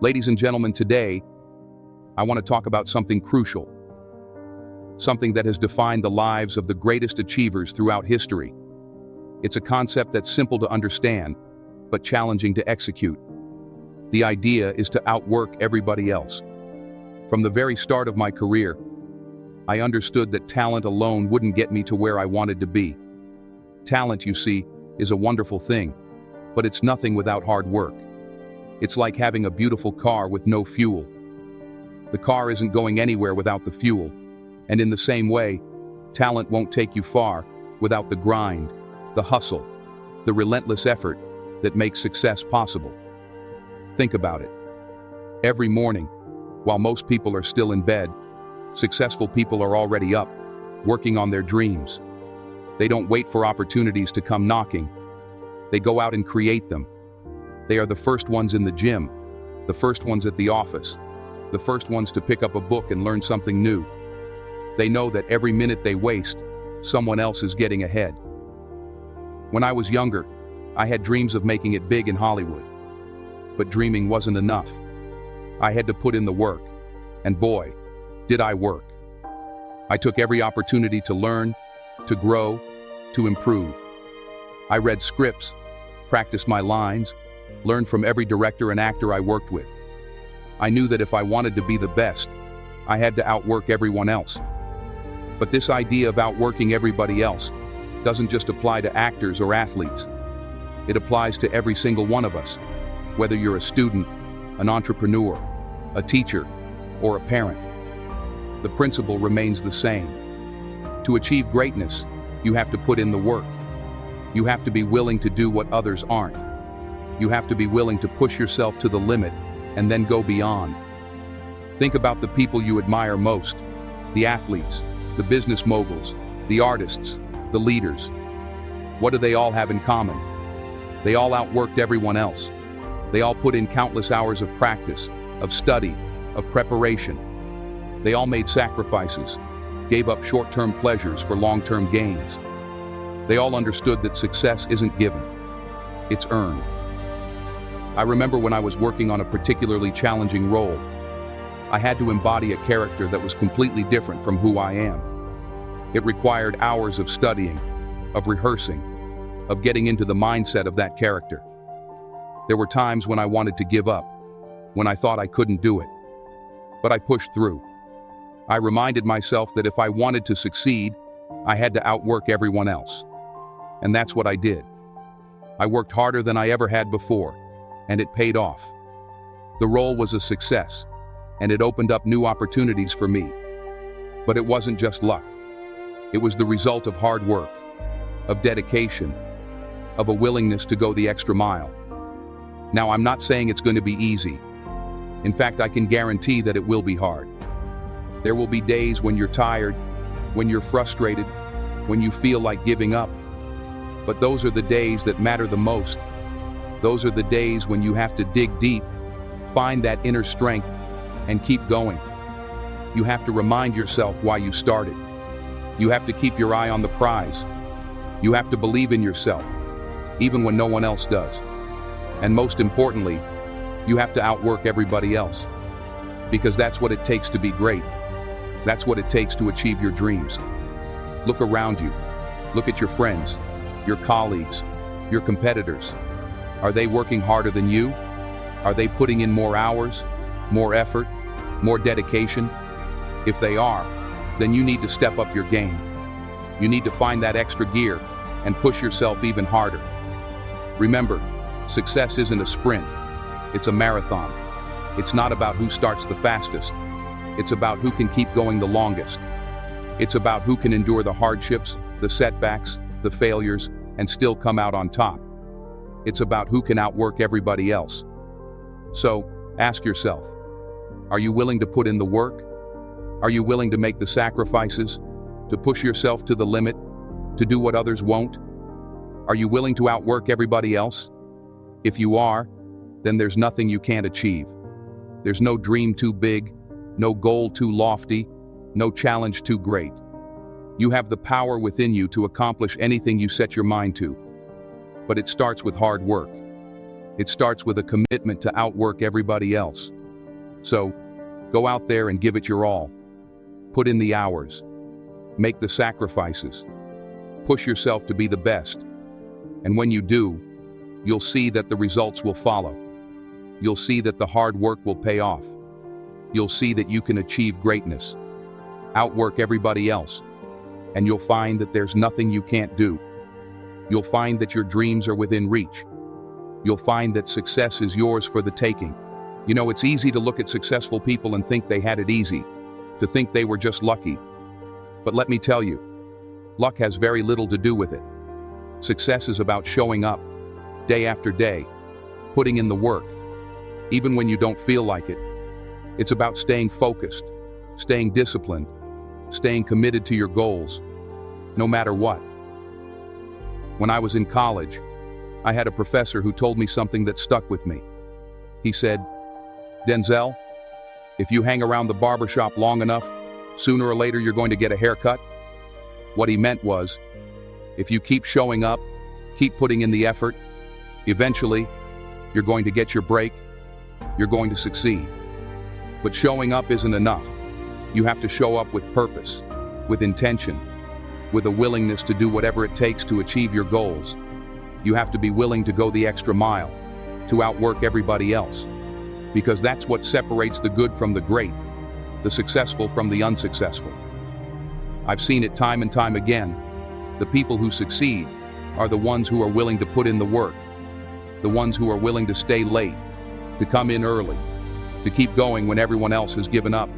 Ladies and gentlemen, today, I want to talk about something crucial, something that has defined the lives of the greatest achievers throughout history. It's a concept that's simple to understand, but challenging to execute. The idea is to outwork everybody else. From the very start of my career, I understood that talent alone wouldn't get me to where I wanted to be. Talent, you see, is a wonderful thing, but it's nothing without hard work. It's like having a beautiful car with no fuel. The car isn't going anywhere without the fuel, and in the same way, talent won't take you far without the grind, the hustle, the relentless effort that makes success possible. Think about it. Every morning, while most people are still in bed, successful people are already up, working on their dreams. They don't wait for opportunities to come knocking. They go out and create them. They are the first ones in the gym, the first ones at the office, the first ones to pick up a book and learn something new. They know that every minute they waste, someone else is getting ahead. When I was younger, I had dreams of making it big in Hollywood. But dreaming wasn't enough. I had to put in the work, and boy, did I work. I took every opportunity to learn, to grow, to improve. I read scripts, practiced my lines, learned from every director and actor I worked with. I knew that if I wanted to be the best, I had to outwork everyone else. But this idea of outworking everybody else doesn't just apply to actors or athletes. It applies to every single one of us, whether you're a student, an entrepreneur, a teacher, or a parent. The principle remains the same. To achieve greatness, you have to put in the work. You have to be willing to do what others aren't. You have to be willing to push yourself to the limit and then go beyond. Think about the people you admire most, the athletes, the business moguls, the artists, the leaders. What do they all have in common? They all outworked everyone else. They all put in countless hours of practice, of study, of preparation. They all made sacrifices, gave up short-term pleasures for long-term gains. They all understood that success isn't given, it's earned. I remember when I was working on a particularly challenging role, I had to embody a character that was completely different from who I am. It required hours of studying, of rehearsing, of getting into the mindset of that character. There were times when I wanted to give up, when I thought I couldn't do it. But I pushed through. I reminded myself that if I wanted to succeed, I had to outwork everyone else. And that's what I did. I worked harder than I ever had before, and it paid off. The role was a success, and it opened up new opportunities for me. But it wasn't just luck. It was the result of hard work, of dedication, of a willingness to go the extra mile. Now, I'm not saying it's going to be easy. In fact, I can guarantee that it will be hard. There will be days when you're tired, when you're frustrated, when you feel like giving up. But those are the days that matter the most. Those are the days when you have to dig deep, find that inner strength, and keep going. You have to remind yourself why you started. You have to keep your eye on the prize. You have to believe in yourself, even when no one else does. And most importantly, you have to outwork everybody else. Because that's what it takes to be great. That's what it takes to achieve your dreams. Look around you. Look at your friends, your colleagues, your competitors. Are they working harder than you? Are they putting in more hours, more effort, more dedication? If they are, then you need to step up your game. You need to find that extra gear and push yourself even harder. Remember, success isn't a sprint, it's a marathon. It's not about who starts the fastest. It's about who can keep going the longest. It's about who can endure the hardships, the setbacks, the failures, and still come out on top. It's about who can outwork everybody else. So, ask yourself, are you willing to put in the work? Are you willing to make the sacrifices, to push yourself to the limit, to do what others won't? Are you willing to outwork everybody else? If you are, then there's nothing you can't achieve. There's no dream too big, no goal too lofty, no challenge too great. You have the power within you to accomplish anything you set your mind to. But it starts with hard work. It starts with a commitment to outwork everybody else. So, go out there and give it your all. Put in the hours. Make the sacrifices. Push yourself to be the best. And when you do, you'll see that the results will follow. You'll see that the hard work will pay off. You'll see that you can achieve greatness. Outwork everybody else. And you'll find that there's nothing you can't do. You'll find that your dreams are within reach. You'll find that success is yours for the taking. You know, it's easy to look at successful people and think they had it easy, to think they were just lucky. But let me tell you, luck has very little to do with it. Success is about showing up, day after day, putting in the work, even when you don't feel like it. It's about staying focused, staying disciplined, staying committed to your goals, no matter what. When I was in college, I had a professor who told me something that stuck with me. He said, "Denzel, if you hang around the barbershop long enough, sooner or later you're going to get a haircut." What he meant was, if you keep showing up, keep putting in the effort, eventually, you're going to get your break, you're going to succeed. But showing up isn't enough. You have to show up with purpose, with intention, with a willingness to do whatever it takes to achieve your goals. You have to be willing to go the extra mile, to outwork everybody else. Because that's what separates the good from the great, the successful from the unsuccessful. I've seen it time and time again. The people who succeed are the ones who are willing to put in the work, the ones who are willing to stay late, to come in early, to keep going when everyone else has given up.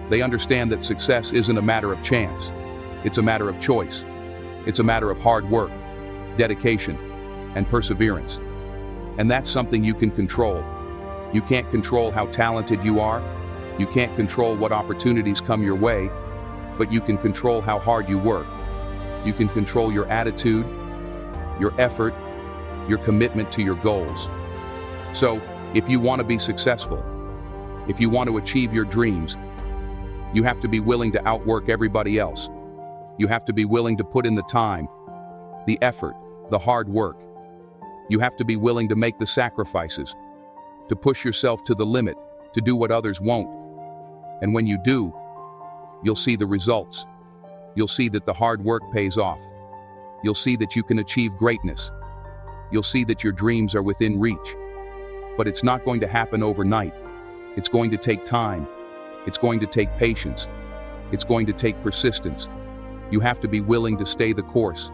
They understand that success isn't a matter of chance. It's a matter of choice. It's a matter of hard work, dedication, and perseverance. And that's something you can control. You can't control how talented you are. You can't control what opportunities come your way, but you can control how hard you work. You can control your attitude, your effort, your commitment to your goals. So, if you want to be successful, if you want to achieve your dreams, you have to be willing to outwork everybody else. You have to be willing to put in the time, the effort, the hard work. You have to be willing to make the sacrifices, to push yourself to the limit, to do what others won't. And when you do, you'll see the results. You'll see that the hard work pays off. You'll see that you can achieve greatness. You'll see that your dreams are within reach. But it's not going to happen overnight. It's going to take time. It's going to take patience. It's going to take persistence. You have to be willing to stay the course,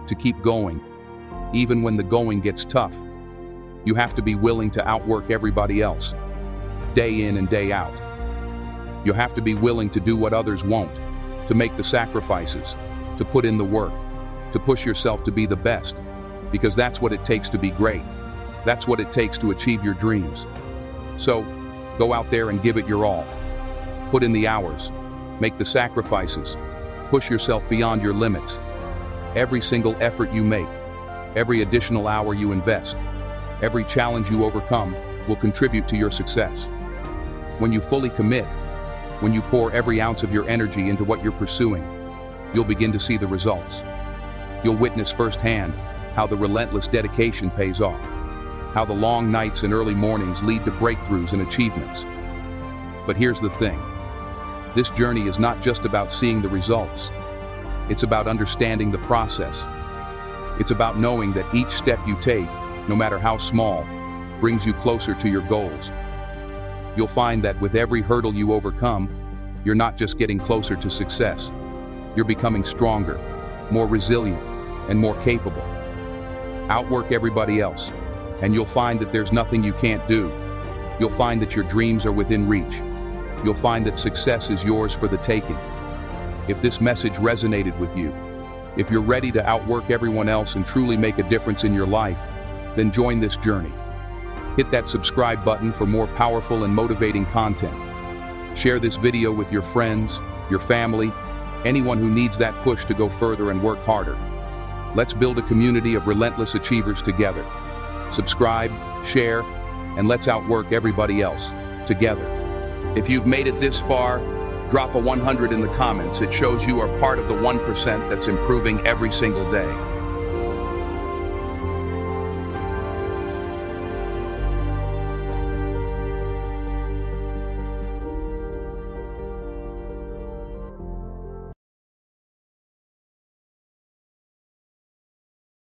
to keep going, even when the going gets tough. You have to be willing to outwork everybody else, day in and day out. You have to be willing to do what others won't, to make the sacrifices, to put in the work, to push yourself to be the best, because that's what it takes to be great. That's what it takes to achieve your dreams. So, go out there and give it your all. Put in the hours, make the sacrifices, push yourself beyond your limits. Every single effort you make, every additional hour you invest, every challenge you overcome will contribute to your success. When you fully commit, when you pour every ounce of your energy into what you're pursuing, you'll begin to see the results. You'll witness firsthand how the relentless dedication pays off, how the long nights and early mornings lead to breakthroughs and achievements. But here's the thing. This journey is not just about seeing the results. It's about understanding the process. It's about knowing that each step you take, no matter how small, brings you closer to your goals. You'll find that with every hurdle you overcome, you're not just getting closer to success. You're becoming stronger, more resilient, and more capable. Outwork everybody else, and you'll find that there's nothing you can't do. You'll find that your dreams are within reach. You'll find that success is yours for the taking. If this message resonated with you, if you're ready to outwork everyone else and truly make a difference in your life, then join this journey. Hit that subscribe button for more powerful and motivating content. Share this video with your friends, your family, anyone who needs that push to go further and work harder. Let's build a community of relentless achievers together. Subscribe, share, and let's outwork everybody else together. If you've made it this far, drop a 100 in the comments. It shows you are part of the 1% that's improving every single day.